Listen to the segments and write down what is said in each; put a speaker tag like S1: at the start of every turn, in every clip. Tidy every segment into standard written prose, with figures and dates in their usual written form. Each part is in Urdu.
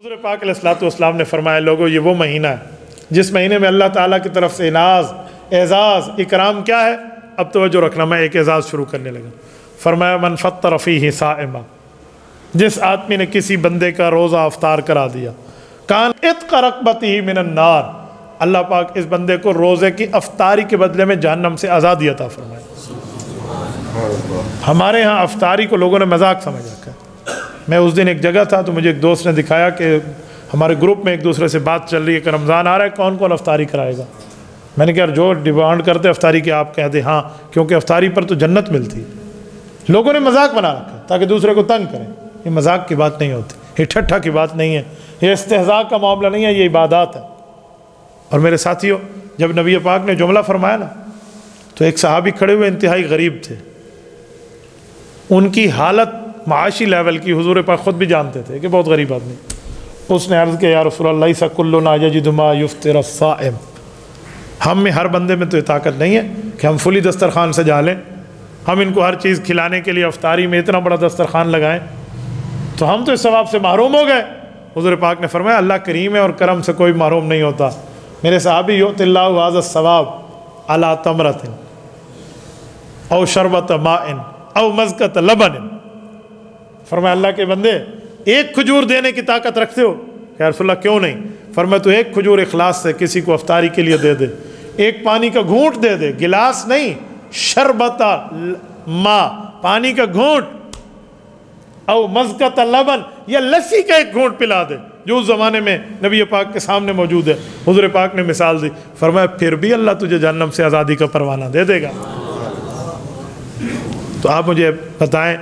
S1: حضور پاک علیہ الصلوۃ والسلام نے فرمایا لوگو یہ وہ مہینہ ہے جس مہینے میں اللہ تعالیٰ کی طرف سے انعاز اعزاز اکرام کیا ہے. اب توجہ رکھنا، میں ایک اعزاز شروع کرنے لگا. فرمایا من فطر فیہ صائما، جس آدمی نے کسی بندے کا روزہ افطار کرا دیا، کان عتق رقبتہ من النار، اللہ پاک اس بندے کو روزے کی افطاری کے بدلے میں جہنم سے آزادی عطا فرمائے. ہمارے ہاں افطاری کو لوگوں نے مذاق سمجھ رکھا ہے. میں اس دن ایک جگہ تھا تو مجھے ایک دوست نے دکھایا کہ ہمارے گروپ میں ایک دوسرے سے بات چل رہی ہے کہ رمضان آ رہا ہے، کون کون افطاری کرائے گا. میں نے کہا جو ڈیمانڈ کرتے افطاری کی آپ کہہ دیں ہاں، کیونکہ افطاری پر تو جنت ملتی ہے. لوگوں نے مذاق بنا رکھا تاکہ دوسرے کو تنگ کریں. یہ مذاق کی بات نہیں ہوتی، یہ ٹھٹھا کی بات نہیں ہے، یہ استہزاء کا معاملہ نہیں ہے، یہ عبادات ہے. اور میرے ساتھیوں، جب نبی پاک نے جملہ فرمایا نا تو ایک صحابی کھڑے ہوئے انتہائی غریب تھے. ان کی حالت معاشی لیول کی حضور پاک خود بھی جانتے تھے کہ بہت غریب آدمی. اس نے عرض کیا یا رسول اللہ لیس کلنا یجد ما یفطر الصائم، ہم میں ہر بندے میں تو یہ طاقت نہیں ہے کہ ہم فلی دسترخوان سجا لیں، ہم ان کو ہر چیز کھلانے کے لیے افطاری میں اتنا بڑا دسترخوان لگائیں، تو ہم تو اس ثواب سے محروم ہو گئے. حضور پاک نے فرمایا اللہ کریم ہے اور کرم سے کوئی محروم نہیں ہوتا. میرے صحابی یؤتی اللہ ھذا الثواب علی تمرۃ او شربۃ ماء او مزقۃ لبن. فرمایا اللہ کے بندے ایک کھجور دینے کی طاقت رکھتے ہو؟ یا رسول اللہ کیوں نہیں؟ فرمایا تو ایک کھجور اخلاص سے کسی کو افطاری کے لیے دے دے، ایک پانی کا گھونٹ دے دے، گلاس نہیں، شربت ماء پانی کا گھونٹ، او مزقۃ لبن یا لسی کا ایک گھونٹ پلا دے، جو اس زمانے میں نبی پاک کے سامنے موجود ہے. حضور پاک نے مثال دی، فرمایا پھر بھی اللہ تجھے جہنم سے آزادی کا پروانہ دے دے گا. تو آپ مجھے بتائیں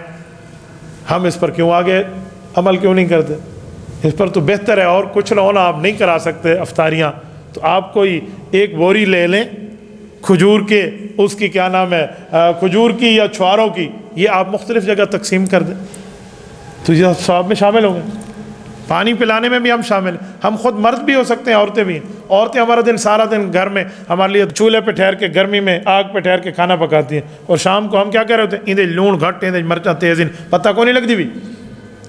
S1: ہم اس پر کیوں آگے عمل کیوں نہیں کرتے؟ اس پر تو بہتر ہے، اور کچھ نہ ہونا آپ نہیں کرا سکتے افطاریاں تو آپ کوئی ایک بوری لے لیں کھجور کے، اس کی کیا نام ہے کھجور کی یا چھواروں کی، یہ آپ مختلف جگہ تقسیم کر دیں تو یہ ثواب میں شامل ہوں گے. پانی پلانے میں بھی ہم شامل ہیں. ہم خود مرد بھی ہو سکتے ہیں، عورتیں بھی ہیں. عورتیں ہمارا دن سارا دن گھر میں ہمارے لیے چولہے پہ ٹھہر کے گرمی میں آگ پہ ٹھہر کے کھانا پکاتی ہیں، اور شام کو ہم کیا کر رہے ہوتے ہیں اندے لون گھٹ اندے مرچاں تیز ان پتہ کو نہیں لگتی بھی،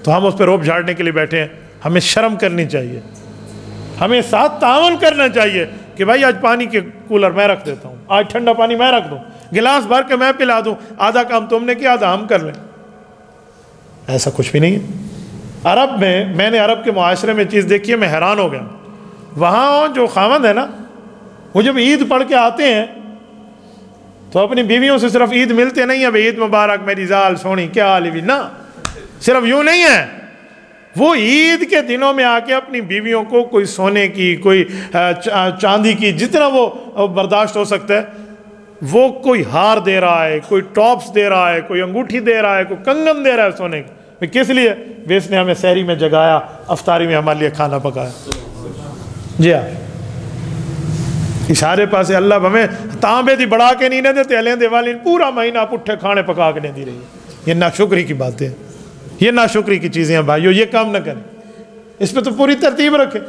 S1: تو ہم اس پہ روب جھاڑنے کے لیے بیٹھے ہیں. ہمیں شرم کرنی چاہیے، ہمیں ساتھ تعاون کرنا چاہیے کہ بھائی آج پانی کے کولر میں رکھ دیتا ہوں، آج ٹھنڈا پانی میں رکھ دوں، گلاس بھر کے میں پلا دوں، آدھا کام تم نے کیا آدھا ہم کر لیں. ایسا کچھ بھی نہیں ہے. عرب میں نے عرب کے معاشرے میں چیز دیکھی ہے، میں حیران ہو گیا. وہاں جو خاوند ہے نا، وہ جب عید پڑھ کے آتے ہیں تو اپنی بیویوں سے صرف عید ملتے نہیں ہیں، بھئی عید مبارک میری زال سونی کیا حال ہے، نہ صرف یوں نہیں ہے. وہ عید کے دنوں میں آ کے اپنی بیویوں کو کوئی سونے کی، کوئی چاندی کی، جتنا وہ برداشت ہو سکتا ہے، وہ کوئی ہار دے رہا ہے، کوئی ٹاپس دے رہا ہے، کوئی انگوٹھی دے رہا ہے، کوئی کنگن دے رہا ہے سونے کی. کس لیے؟ اس نے ہمیں سحری میں جگایا، افطاری میں ہمارے لیے کھانا پکایا. جی ہاں، اشارے پاسے اللہ ہمیں تانبے دی بڑھا کے نہیں دیتے، ہلیں دے والی پورا مہینہ پٹھے کھانے پکا کے نہیں دی رہی ہے. یہ ناشکری کی باتیں، یہ ناشکری کی چیزیں ہیں بھائیو، یہ کام نہ کریں. اس پہ تو پوری ترتیب رکھیں.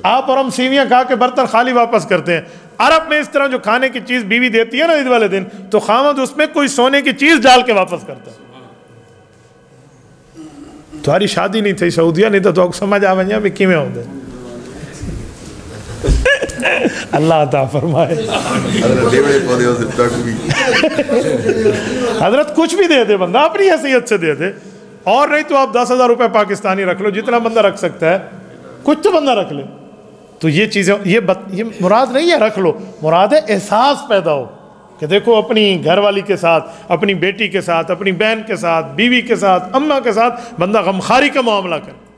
S1: آپ اور ہم سیویاں کھا کے برتن خالی واپس کرتے ہیں. عرب میں اس طرح جو کھانے کی چیز بیوی دیتی ہے نا عید والے دن، تو خاوند اس میں کوئی سونے کی چیز ڈال کے واپس کرتا ہے. تمہاری شادی نہیں تھی سعودیہ نہیں تھا تو سمجھ آ ونجا بھی کیویں ہوندے. اللہ عطا فرمائے. حضرت کچھ بھی دے دے بندہ، اپنی حیثیت سے دے دے، اور نہیں تو آپ 10,000 روپے پاکستانی رکھ لو، جتنا بندہ رکھ سکتا ہے کچھ تو بندہ رکھ لے. تو یہ چیزیں یہ مراد نہیں ہے رکھ لو، مراد ہے احساس پیدا ہو کہ دیکھو اپنی گھر والی کے ساتھ، اپنی بیٹی کے ساتھ، اپنی بہن کے ساتھ، بیوی کے ساتھ، اماں کے ساتھ بندہ غمخواری کا معاملہ کرے.